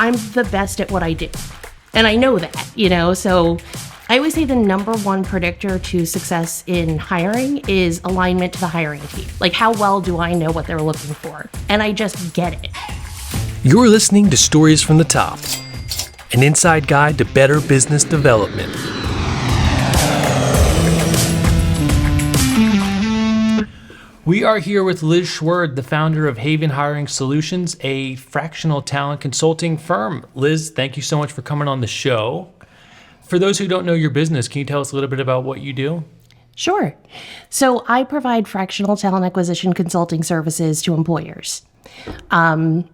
I'm the best at what I do. And I know that, so I always say the number one predictor to success in hiring is alignment to the hiring team. Like, how well do I know what they're looking for? And I just get it. You're listening to Stories from the Top, an inside guide to better business development. We are here with Liz Schwerd, the founder of Haven Hiring Solutions, a fractional talent consulting firm. Liz, thank you so much for coming on the show. For those who don't know your business, can you tell us a little bit about what you do? Sure. So I provide fractional talent acquisition consulting services to employers. And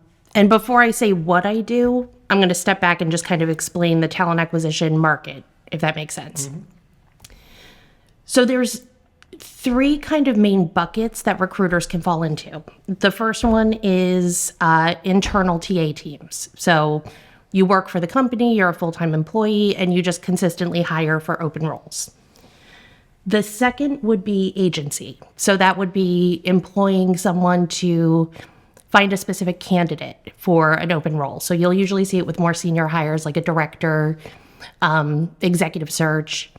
before I say what I do, I'm going to step back and just kind of explain the talent acquisition market, if that makes sense. Mm-hmm. So there's three kind of main buckets that recruiters can fall into. The first one is internal TA teams. So you work for the company, you're a full-time employee, and you just consistently hire for open roles. The second would be agency. So that would be employing someone to find a specific candidate for an open role. So you'll usually see it with more senior hires like a director, executive search.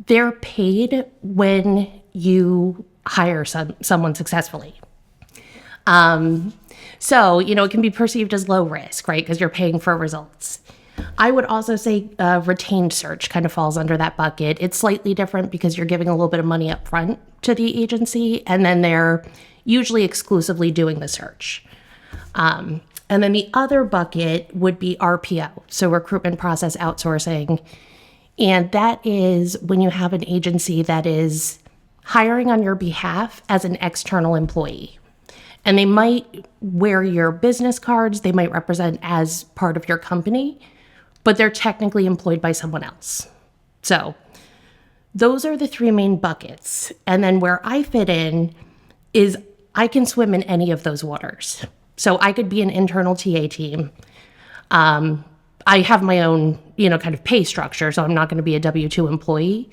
They're paid when you hire someone successfully. So, it can be perceived as low risk, right? Because you're paying for results. I would also say retained search kind of falls under that bucket. It's slightly different because you're giving a little bit of money up front to the agency, and then they're usually exclusively doing the search. And then the other bucket would be RPO, so recruitment process outsourcing. And that is when you have an agency that is hiring on your behalf as an external employee. And they might wear your business cards, they might represent as part of your company, but they're technically employed by someone else. So those are the three main buckets. And then where I fit in is I can swim in any of those waters. So I could be an internal TA team. I have my own, kind of pay structure, so I'm not going to be a W-2 employee.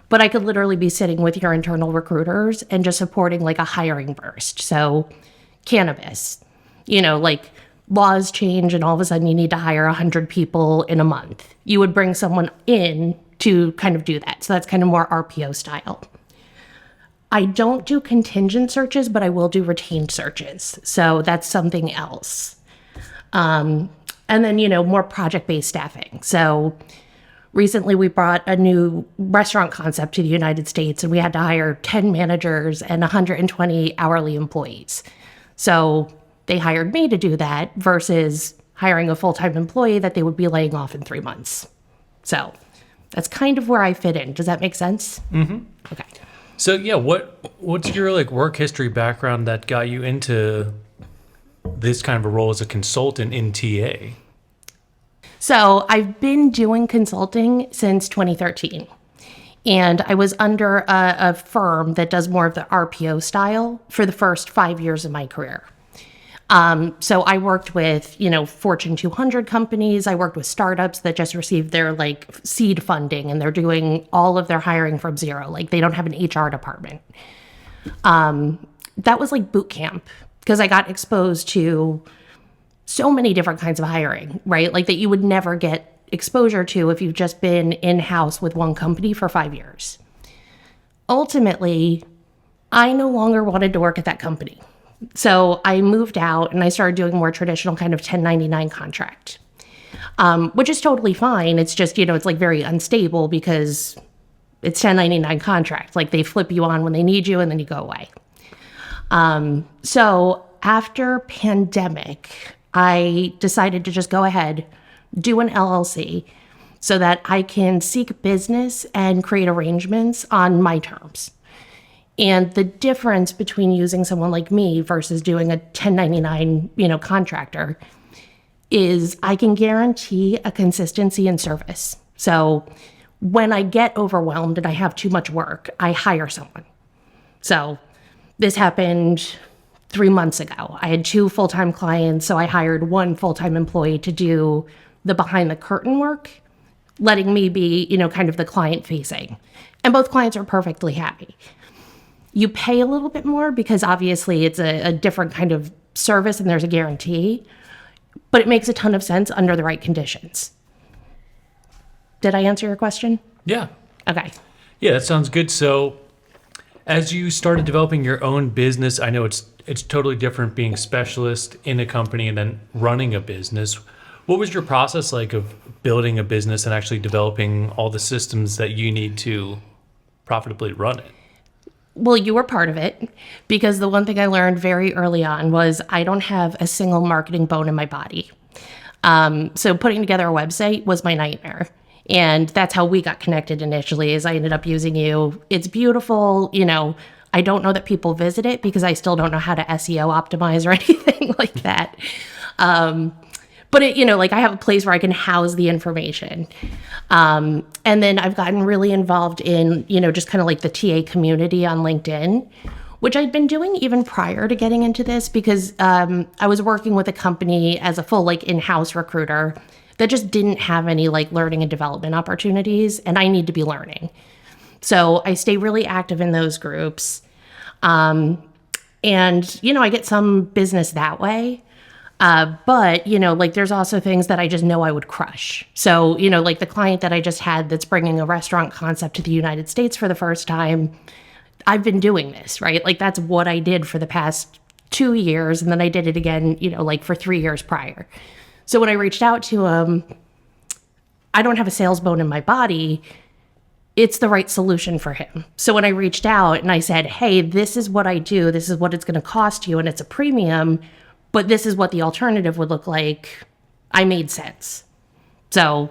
But I could literally be sitting with your internal recruiters and just supporting like a hiring burst. So cannabis, like laws change and all of a sudden you need to hire 100 people in a month. You would bring someone in to kind of do that. So that's kind of more RPO style. I don't do contingent searches, but I will do retained searches. So that's something else. And then, more project-based staffing. So recently we brought a new restaurant concept to the United States, and we had to hire 10 managers and 120 hourly employees. So they hired me to do that versus hiring a full-time employee that they would be laying off in 3 months. So that's kind of where I fit in. Does that make sense? Mm-hmm. Okay. So yeah, what's your work history background that got you into this kind of a role as a consultant in TA? So I've been doing consulting since 2013, and I was under a firm that does more of the RPO style for the first 5 years of my career. So I worked with, Fortune 200 companies. I worked with startups that just received their seed funding, and they're doing all of their hiring from zero. They don't have an HR department. That was like boot camp, because I got exposed to so many different kinds of hiring, right? That you would never get exposure to if you've just been in-house with one company for 5 years. Ultimately, I no longer wanted to work at that company. So I moved out and I started doing more traditional kind of 1099 contract, which is totally fine. It's just, it's very unstable because it's 1099 contract. They flip you on when they need you and then you go away. So after pandemic, I decided to just go ahead, do an LLC so that I can seek business and create arrangements on my terms. And the difference between using someone like me versus doing a 1099, contractor is I can guarantee a consistency in service. So when I get overwhelmed and I have too much work, I hire someone. So this happened 3 months ago. I had 2 full-time clients, so I hired 1 full-time employee to do the behind the curtain work, letting me be, kind of the client facing. And both clients are perfectly happy. You pay a little bit more because obviously it's a different kind of service and there's a guarantee. but it makes a ton of sense under the right conditions. Did I answer your question? Yeah. Okay. Yeah, that sounds good. So as you started developing your own business, I know it's totally different being a specialist in a company and then running a business. What was your process like of building a business and actually developing all the systems that you need to profitably run it? Well, you were part of it, because the one thing I learned very early on was I don't have a single marketing bone in my body. So putting together a website was my nightmare. And that's how we got connected initially, is I ended up using you. It's beautiful. I don't know that people visit it because I still don't know how to SEO optimize or anything like that. But I have a place where I can house the information. And then I've gotten really involved in, just kind of like the TA community on LinkedIn, which I'd been doing even prior to getting into this, because I was working with a company as a full in-house recruiter that just didn't have any learning and development opportunities, and I need to be learning. So I stay really active in those groups. And, I get some business that way. But, there's also things that I just know I would crush. So, the client that I just had that's bringing a restaurant concept to the United States for the first time, I've been doing this, right? That's what I did for the past 2 years. And then I did it again, for 3 years prior. So when I reached out to him, I don't have a sales bone in my body. It's the right solution for him. So when I reached out and I said, hey, this is what I do, this is what it's going to cost you, and it's a premium, but this is what the alternative would look like, I made sense. So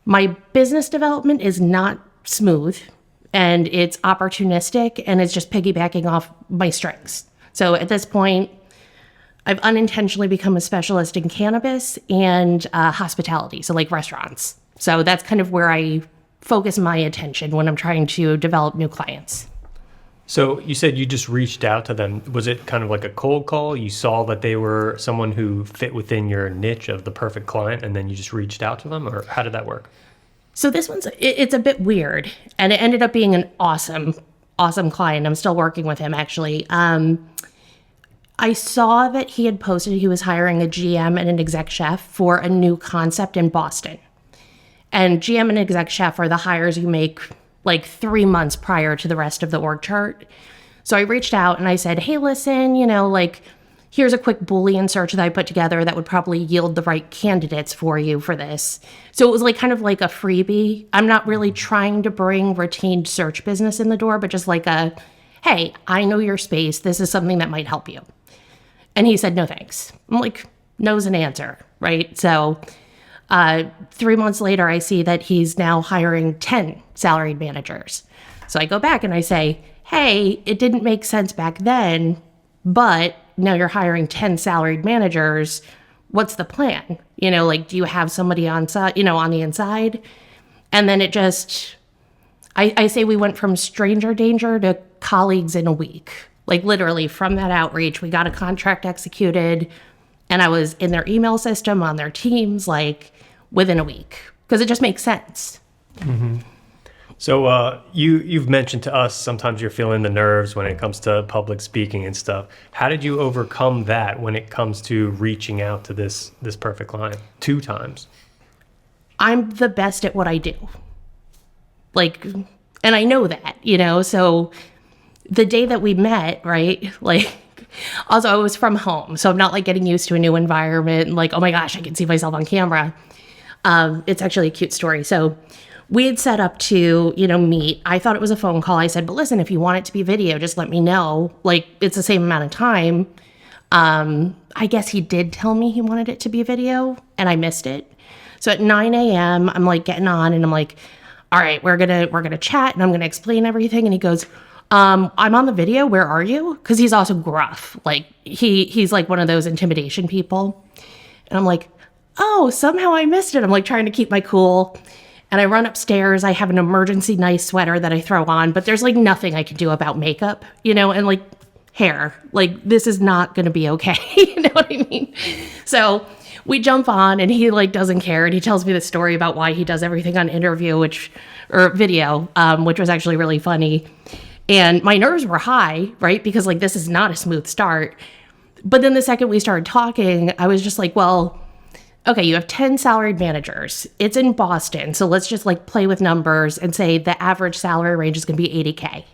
my business development is not smooth, and it's opportunistic, and it's just piggybacking off my strengths. So at this point, I've unintentionally become a specialist in cannabis and hospitality, so restaurants. So that's kind of where I focus my attention when I'm trying to develop new clients. So you said you just reached out to them. Was it kind of like a cold call? You saw that they were someone who fit within your niche of the perfect client, and then you just reached out to them? Or how did that work? So this it's a bit weird, and it ended up being an awesome client. I'm still working with him, actually. I saw that he had posted he was hiring a GM and an exec chef for a new concept in Boston. And GM and exec chef are the hires you make 3 months prior to the rest of the org chart. So I reached out and I said, hey, listen, here's a quick Boolean search that I put together that would probably yield the right candidates for you for this. So it was kind of like a freebie. I'm not really trying to bring retained search business in the door, but just hey, I know your space. This is something that might help you. And he said, no, thanks. I'm no's an answer, right? So 3 months later, I see that he's now hiring 10 salaried managers. So I go back and I say, hey, it didn't make sense back then, but now you're hiring 10 salaried managers. What's the plan? Do you have somebody on the inside? And then it just, I say we went from stranger danger to colleagues in a week. Literally from that outreach, we got a contract executed, and I was in their email system, on their teams, within a week, because it just makes sense. Mm-hmm. So you've mentioned to us sometimes you're feeling the nerves when it comes to public speaking and stuff. How did you overcome that when it comes to reaching out to this perfect client 2 times? I'm the best at what I do. And I know that, so the day that we met, right? Also I was from home, so I'm not getting used to a new environment and oh my gosh, I can see myself on camera. It's actually a cute story. So we had set up to, meet. I thought it was a phone call. I said, but listen, if you want it to be video, just let me know. It's the same amount of time. I guess he did tell me he wanted it to be video, and I missed it. So at 9 a.m., I'm getting on, and I'm all right, we're gonna chat, and I'm gonna explain everything. And he goes, I'm on the video. Where are you? Because he's also gruff. He's one of those intimidation people. And I'm oh, somehow I missed it. I'm trying to keep my cool. And I run upstairs. I have an emergency nice sweater that I throw on, but there's nothing I can do about makeup, and hair. This is not going to be okay. You know what I mean? So we jump on, and he doesn't care. And he tells me the story about why he does everything on video, which was actually really funny. And my nerves were high, right? Because this is not a smooth start. But then the second we started talking, I was just well, okay, you have 10 salaried managers. It's in Boston. So let's just like play with numbers and say the average salary range is going to be 80K.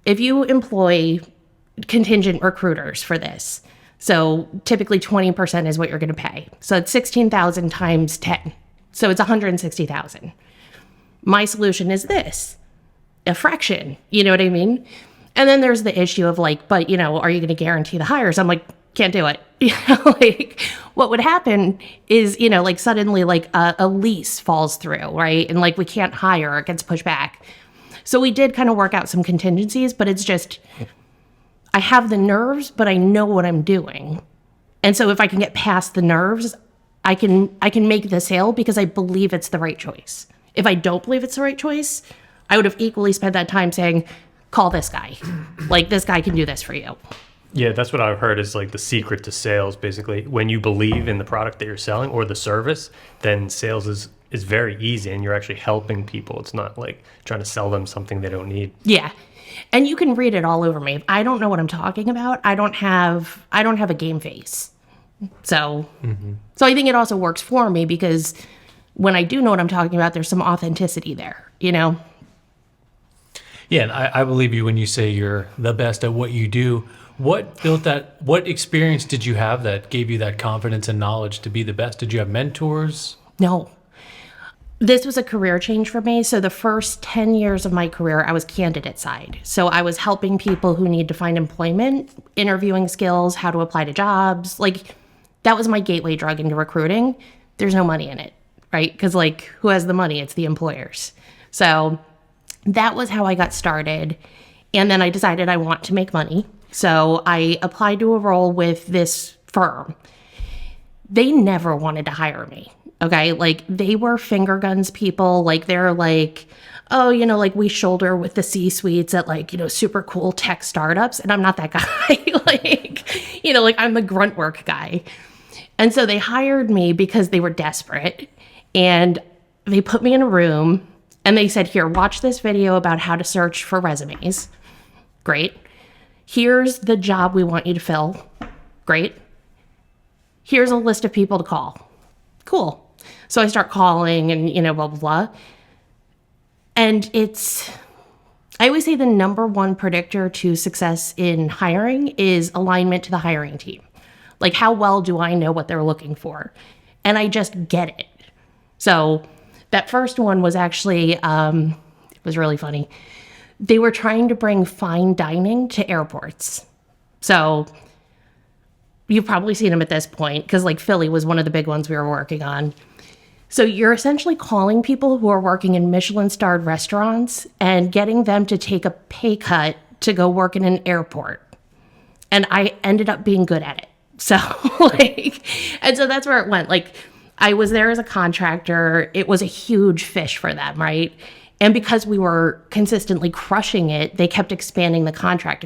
If you employ contingent recruiters for this, so typically 20% is what you're going to pay. So it's 16,000 times 10. So it's 160,000. My solution is this, a fraction. You know what I mean? And then there's the issue of like, but are you going to guarantee the hires? I'm like, can't do it. Like what would happen is, like suddenly like a lease falls through, right? And like we can't hire, it gets pushed back. So we did kind of work out some contingencies, but it's just, I have the nerves, but I know what I'm doing. And so if I can get past the nerves, I can make the sale because I believe it's the right choice. If I don't believe it's the right choice, I would have equally spent that time saying, call this guy. Like this guy can do this for you. Yeah, that's what I've heard is like the secret to sales, basically. When you believe in the product that you're selling or the service, then sales is very easy and you're actually helping people. It's not like trying to sell them something they don't need. Yeah. And you can read it all over me. If I don't know what I'm talking about, I don't have a game face. So so I think it also works for me because when I do know what I'm talking about, there's some authenticity there, Yeah, and I believe you when you say you're the best at what you do. What built that? What experience did you have that gave you that confidence and knowledge to be the best? Did you have mentors? No. This was a career change for me. So the first 10 years of my career, I was candidate side. So I was helping people who need to find employment, interviewing skills, how to apply to jobs. Like that was my gateway drug into recruiting. There's no money in it, right? Because like who has the money? It's the employers. So that was how I got started. And then I decided I want to make money. So I applied to a role with this firm. They never wanted to hire me. Okay. Like they were finger guns people. Like they're like, oh, like we shoulder with the C-suites at like, super cool tech startups. And I'm not that guy. like I'm the grunt work guy. And so they hired me because they were desperate. And they put me in a room and they said, here, watch this video about how to search for resumes. Great. Here's the job we want you to fill. Great. Here's a list of people to call. Cool. So I start calling and, blah, blah, blah. And I always say the number one predictor to success in hiring is alignment to the hiring team. Like, how well do I know what they're looking for? And I just get it. So that first one was actually, it was really funny. They were trying to bring fine dining to airports. So you've probably seen them at this point because like Philly was one of the big ones we were working on. So you're essentially calling people who are working in Michelin-starred restaurants and getting them to take a pay cut to go work in an airport. And I ended up being good at it. So and so that's where it went. Like I was there as a contractor. It was a huge fish for them, right? And because we were consistently crushing it, they kept expanding the contract.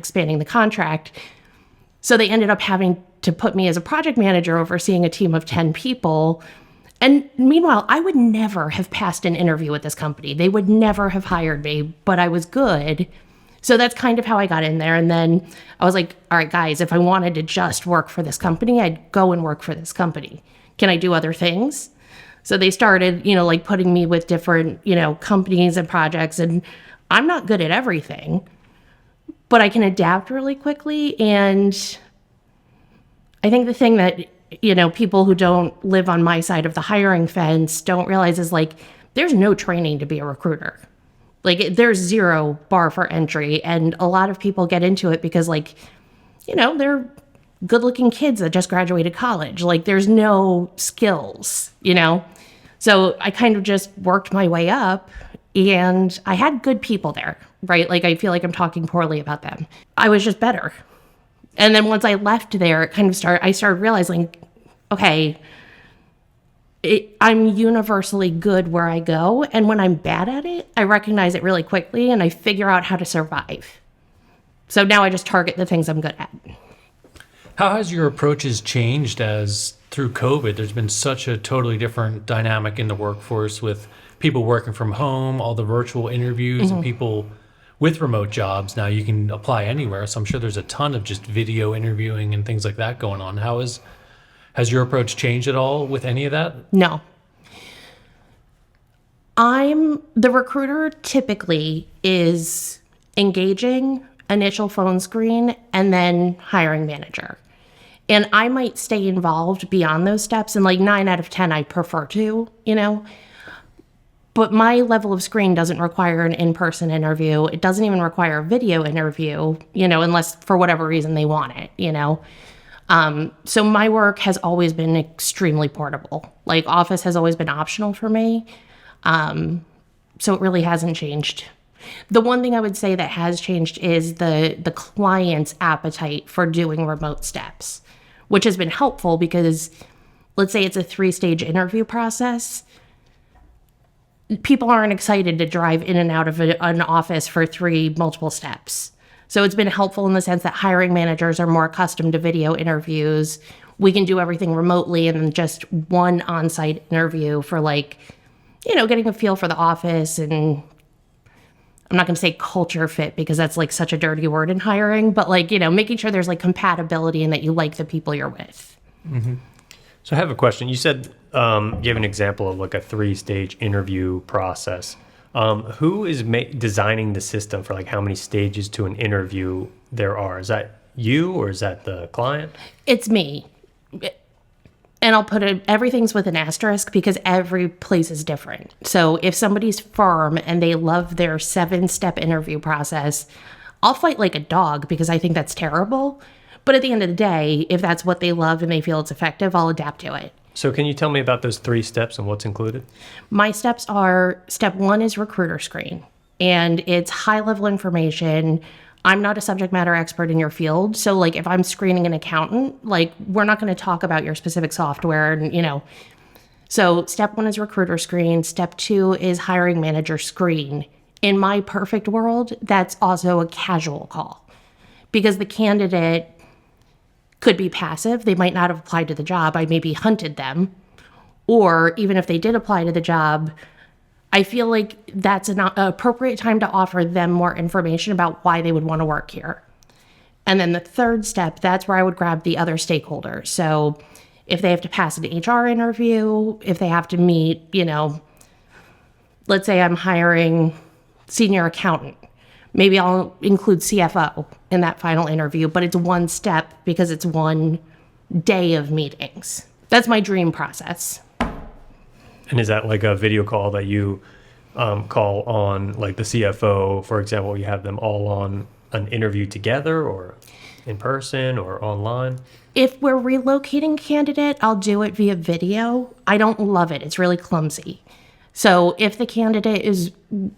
So they ended up having to put me as a project manager overseeing a team of 10 people. And meanwhile, I would never have passed an interview with this company. They would never have hired me, but I was good. So that's kind of how I got in there. And then I was like, all right, guys, if I wanted to just work for this company, I'd go and work for this company. Can I do other things? So they started, like putting me with different, companies and projects. And I'm not good at everything, but I can adapt really quickly. And I think the thing that, people who don't live on my side of the hiring fence don't realize is like, there's no training to be a recruiter. Like there's zero bar for entry. And a lot of people get into it because like, they're good looking kids that just graduated college. Like there's no skills, So I kind of just worked my way up and I had good people there, right? Like I feel like I'm talking poorly about them. I was just better. And then once I left there, I started realizing, okay, I'm universally good where I go. And when I'm bad at it, I recognize it really quickly and I figure out how to survive. So now I just target the things I'm good at. How has your approaches changed as through COVID, there's been such a totally different dynamic in the workforce with people working from home, all the virtual interviews and people with remote jobs. Now you can apply anywhere. So I'm sure there's a ton of just video interviewing and things like that going on. How Has your approach changed at all with any of that? No. The recruiter typically is engaging, initial phone screen, and then hiring manager. And I might stay involved beyond those steps. And like 9 out of 10, I prefer to, But my level of screen doesn't require an in-person interview. It doesn't even require a video interview, unless for whatever reason they want it, So my work has always been extremely portable. Like office has always been optional for me. So it really hasn't changed. The one thing I would say that has changed is the client's appetite for doing remote steps, which has been helpful because let's say it's a 3-stage interview process. People aren't excited to drive in and out of an office for 3 multiple steps. So it's been helpful in the sense that hiring managers are more accustomed to video interviews. We can do everything remotely and then just one on-site interview for getting a feel for the office. And I'm not going to say culture fit because that's like such a dirty word in hiring, but making sure there's like compatibility and that you like the people you're with. Mm-hmm. So I have a question. You said, give an example of like a 3-stage interview process. Who is designing the system for like how many stages to an interview there are? Is that you or is that the client? It's me. And I'll put everything's with an asterisk because every place is different. So if somebody's firm and they love their 7-step interview process, I'll fight like a dog because I think that's terrible. But at the end of the day, if that's what they love and they feel it's effective, I'll adapt to it. So can you tell me about those 3 steps and what's included? My steps are, step 1 is recruiter screen. And it's high-level information. I'm not a subject matter expert in your field. So like if I'm screening an accountant, we're not going to talk about your specific software and, So step 1 is recruiter screen. Step 2 is hiring manager screen. In my perfect world, that's also a casual call because the candidate could be passive. They might not have applied to the job. I maybe hunted them. Or even if they did apply to the job, I feel like that's an appropriate time to offer them more information about why they would want to work here. And then the 3rd step, that's where I would grab the other stakeholders. So if they have to pass an HR interview, if they have to meet, let's say I'm hiring senior accountant, maybe I'll include CFO in that final interview, but it's 1 step because it's 1 day of meetings. That's my dream process. And is that like a video call that you call on like the CFO, for example, you have them all on an interview together or in person or online? If we're relocating candidate, I'll do it via video. I don't love it. It's really clumsy. So if the candidate is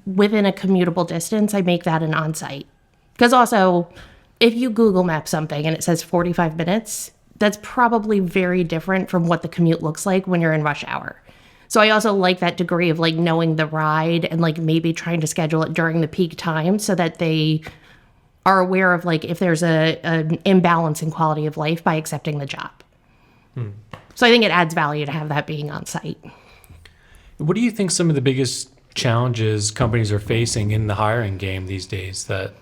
within a commutable distance, I make that an on-site. Because also, if you Google map something and it says 45 minutes, that's probably very different from what the commute looks like when you're in rush hour. So I also like that degree of knowing the ride and maybe trying to schedule it during the peak time so that they are aware of if there's an imbalance in quality of life by accepting the job. So I think it adds value to have that being on site. What do you think some of the biggest challenges companies are facing in the hiring game these days? That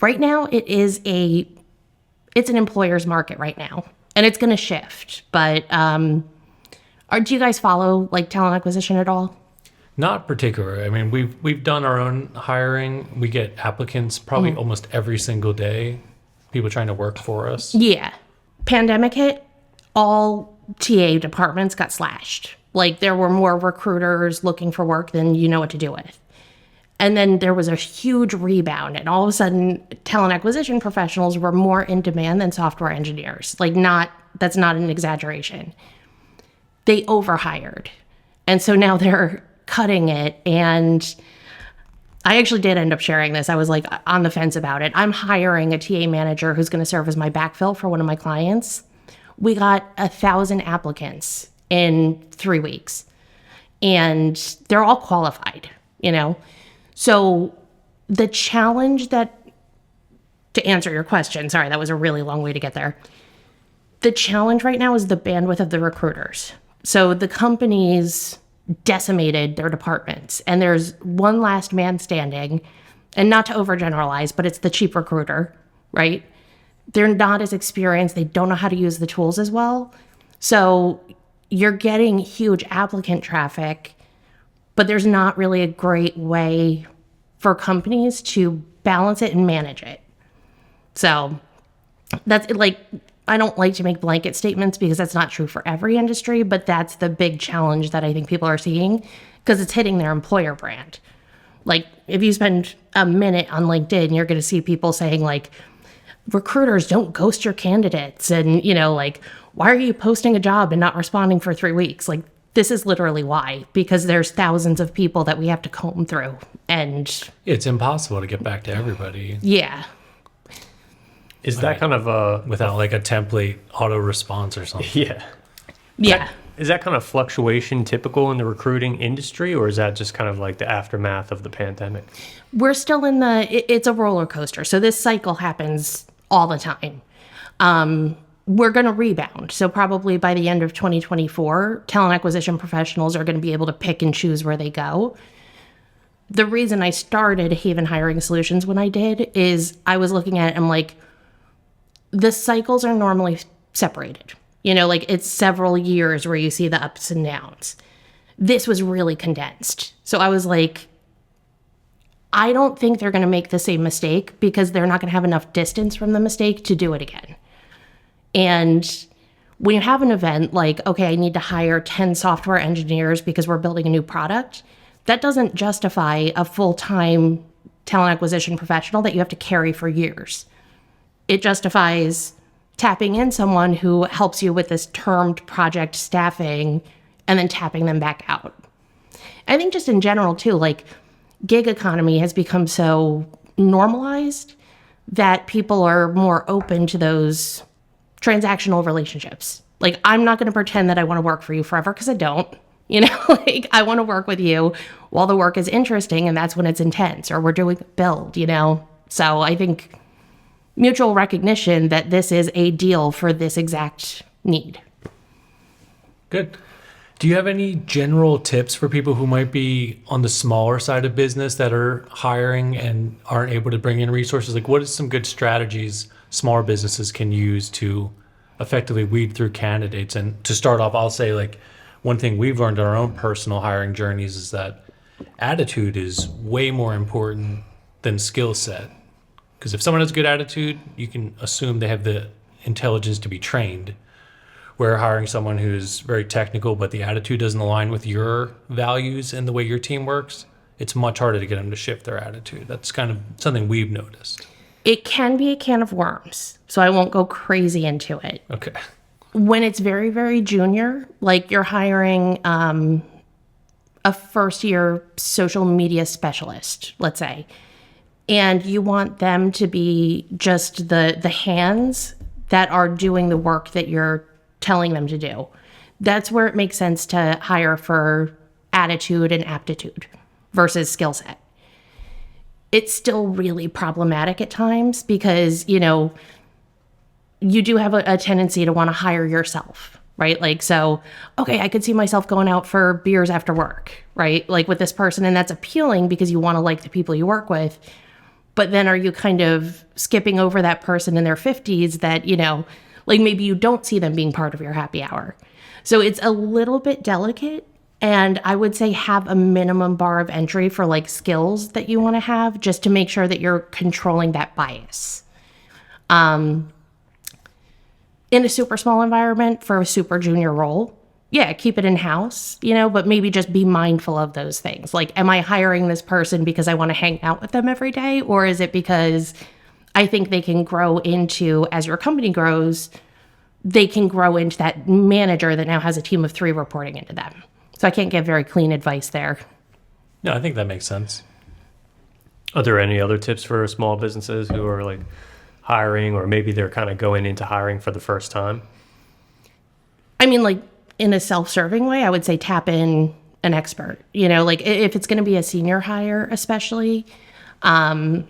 right now it's an employer's market right now, and it's going to shift. But do you guys follow talent acquisition at all? Not particular. I mean, we've done our own hiring. We get applicants probably almost every single day. People trying to work for us. Yeah. Pandemic hit, all TA departments got slashed. There were more recruiters looking for work than you know what to do with. And then there was a huge rebound, and all of a sudden, talent acquisition professionals were more in demand than software engineers. That's not an exaggeration. They overhired. And so now they're cutting it. And I actually did end up sharing this. I was on the fence about it. I'm hiring a TA manager who's going to serve as my backfill for one of my clients. We got 1,000 applicants in 3 weeks, and they're all qualified, So the challenge to answer your question, sorry, that was a really long way to get there. The challenge right now is the bandwidth of the recruiters. So the companies decimated their departments, and there's one last man standing, and not to overgeneralize, but it's the cheap recruiter, right? They're not as experienced. They don't know how to use the tools as well. So you're getting huge applicant traffic, but there's not really a great way for companies to balance it and manage it. So that's like, I don't like to make blanket statements because that's not true for every industry, but that's the big challenge that I think people are seeing because it's hitting their employer brand. Like, if you spend a minute on LinkedIn, you're going to see people saying, like, recruiters don't ghost your candidates. And, like, why are you posting a job and not responding for 3 weeks? Like, this is literally why, because there's thousands of people that we have to comb through. And It's impossible to get back to everybody yeah. Is that kind of without like a template auto response or something. yeah? Yeah. Is that kind of fluctuation typical in the recruiting industry, or is that just kind of like the aftermath of the pandemic? We're still in it's a roller coaster. So this cycle happens all the time. We're going to rebound. So probably by the end of 2024, talent acquisition professionals are going to be able to pick and choose where they go. The reason I started Haven Hiring Solutions when I did is I was looking at it, I'm like, the cycles are normally separated. Like it's several years where you see the ups and downs. This was really condensed. So I was like, I don't think they're going to make the same mistake because they're not going to have enough distance from the mistake to do it again. And when you have an event like, okay, I need to hire 10 software engineers because we're building a new product, that doesn't justify a full-time talent acquisition professional that you have to carry for years. It justifies tapping in someone who helps you with this termed project staffing and then tapping them back out. I think just in general too, like gig economy has become so normalized that people are more open to those transactional relationships. Like, I'm not going to pretend that I want to work for you forever because I don't. Like I want to work with you while the work is interesting, and that's when it's intense, or we're doing a build, So I think mutual recognition that this is a deal for this exact need. Good. Do you have any general tips for people who might be on the smaller side of business that are hiring and aren't able to bring in resources? Like, what is some good strategies smaller businesses can use to effectively weed through candidates? And to start off, I'll say, like, one thing we've learned in our own personal hiring journeys is that attitude is way more important than skill set. Because if someone has a good attitude, you can assume they have the intelligence to be trained. Where hiring someone who's very technical, but the attitude doesn't align with your values and the way your team works, it's much harder to get them to shift their attitude. That's kind of something we've noticed. It can be a can of worms, so I won't go crazy into it. Okay. When it's very, very junior, like you're hiring a first-year social media specialist, let's say, and you want them to be just the hands that are doing the work that you're telling them to do. That's where it makes sense to hire for attitude and aptitude versus skill set. It's still really problematic at times because, you do have a tendency to want to hire yourself, right? Like, so, okay, I could see myself going out for beers after work, right? Like with this person, and that's appealing because you want to like the people you work with. But then are you kind of skipping over that person in their 50s that, like maybe you don't see them being part of your happy hour. So it's a little bit delicate. And I would say have a minimum bar of entry for like skills that you want to have just to make sure that you're controlling that bias. In a super small environment for a super junior role, yeah, keep it in-house, but maybe just be mindful of those things. Like, am I hiring this person because I want to hang out with them every day? Or is it because I think they can grow into, as your company grows, they can grow into that manager that now has a team of 3 reporting into them. So I can't give very clean advice there. No, I think that makes sense. Are there any other tips for small businesses who are like hiring, or maybe they're kind of going into hiring for the first time? I mean, like in a self-serving way, I would say tap in an expert. Like if it's going to be a senior hire, especially, I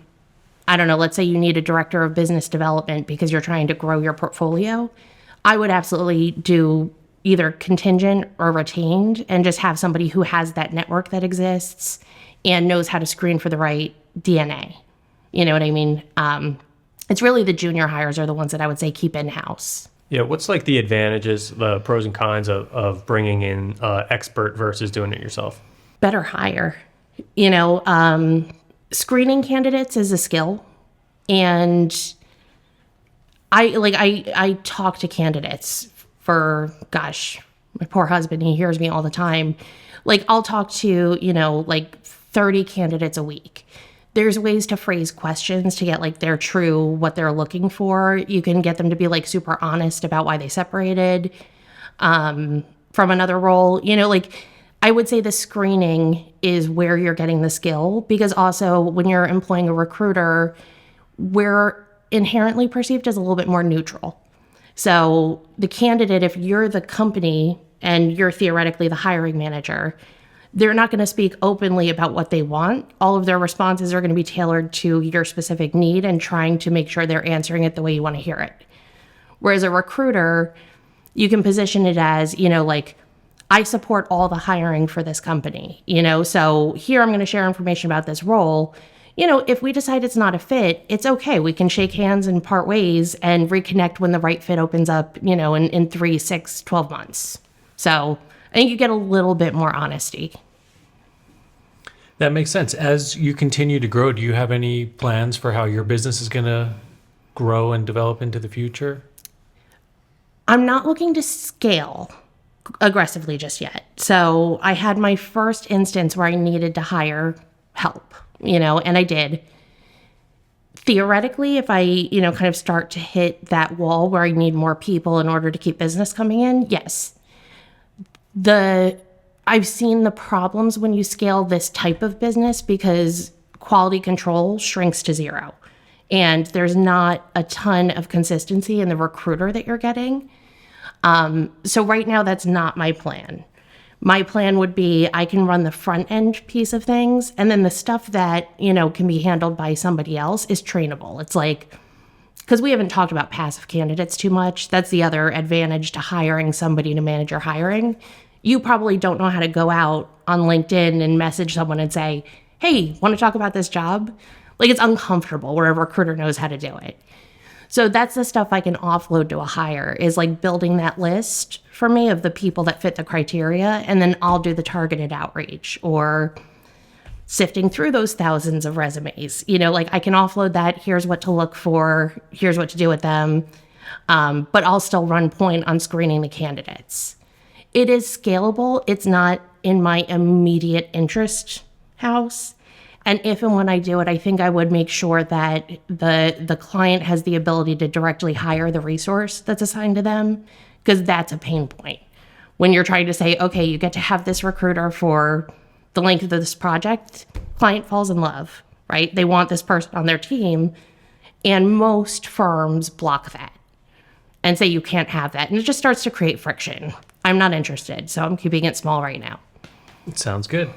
don't know, let's say you need a director of business development because you're trying to grow your portfolio. I would absolutely do either contingent or retained and just have somebody who has that network that exists and knows how to screen for the right DNA. You know what I mean? It's really the junior hires are the ones that I would say keep in-house. Yeah, what's like the advantages, the pros and cons of bringing in expert versus doing it yourself? Better hire. You know, screening candidates is a skill. And I talk to candidates for, gosh, my poor husband, he hears me all the time. Like, I'll talk to, 30 candidates a week. There's ways to phrase questions to get like their true, what they're looking for. You can get them to be like super honest about why they separated from another role. I would say the screening is where you're getting the skill, because also when you're employing a recruiter, we're inherently perceived as a little bit more neutral. So the candidate, if you're the company and you're theoretically the hiring manager, they're not going to speak openly about what they want. All of their responses are going to be tailored to your specific need and trying to make sure they're answering it the way you want to hear it. Whereas a recruiter, you can position it as, I support all the hiring for this company, so here I'm going to share information about this role. If we decide it's not a fit, it's okay. We can shake hands and part ways and reconnect when the right fit opens up, in 3, 6, 12 months. So I think you get a little bit more honesty. That makes sense. As you continue to grow, do you have any plans for how your business is going to grow and develop into the future? I'm not looking to scale aggressively just yet. So I had my first instance where I needed to hire help, and I did. Theoretically, if I, kind of start to hit that wall where I need more people in order to keep business coming in, yes. I've seen the problems when you scale this type of business because quality control shrinks to zero. And there's not a ton of consistency in the recruiter that you're getting. So right now, that's not my plan. My plan would be I can run the front end piece of things, and then the stuff that, can be handled by somebody else is trainable. It's like, because we haven't talked about passive candidates too much. That's the other advantage to hiring somebody to manage your hiring. You probably don't know how to go out on LinkedIn and message someone and say, hey, want to talk about this job? Like, it's uncomfortable where a recruiter knows how to do it. So that's the stuff I can offload to a hire, is like building that list for me of the people that fit the criteria. And then I'll do the targeted outreach or sifting through those thousands of resumes. I can offload that. Here's what to look for. Here's what to do with them. But I'll still run point on screening the candidates. It is scalable. It's not in my immediate interest house. And if and when I do it, I think I would make sure that the client has the ability to directly hire the resource that's assigned to them, because that's a pain point. When you're trying to say, okay, you get to have this recruiter for the length of this project, client falls in love, right? They want this person on their team. And most firms block that and say you can't have that. And it just starts to create friction. I'm not interested, so I'm keeping it small right now. It sounds good.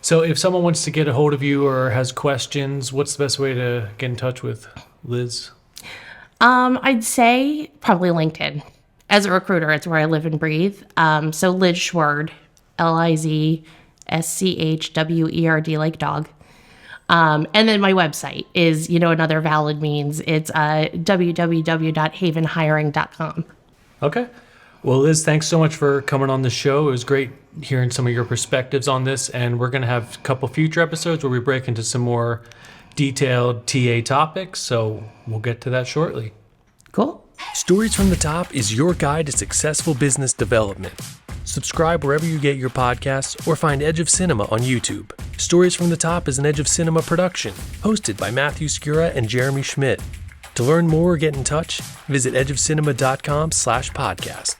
So if someone wants to get a hold of you or has questions, what's the best way to get in touch with Liz? I'd say probably LinkedIn. As a recruiter, it's where I live and breathe. So Liz Schwerd, LizSchwerd, like dog. And then my website is, another valid means. It's www.havenhiring.com. Okay. Well, Liz, thanks so much for coming on the show. It was great hearing some of your perspectives on this, and we're going to have a couple future episodes where we break into some more detailed TA topics, so we'll get to that shortly. Cool. Stories from the Top is your guide to successful business development. Subscribe wherever you get your podcasts or find Edge of Cinema on YouTube. Stories from the Top is an Edge of Cinema production, hosted by Matthew Skura and Jeremy Schmidt. To learn more or get in touch, visit edgeofcinema.com/podcast.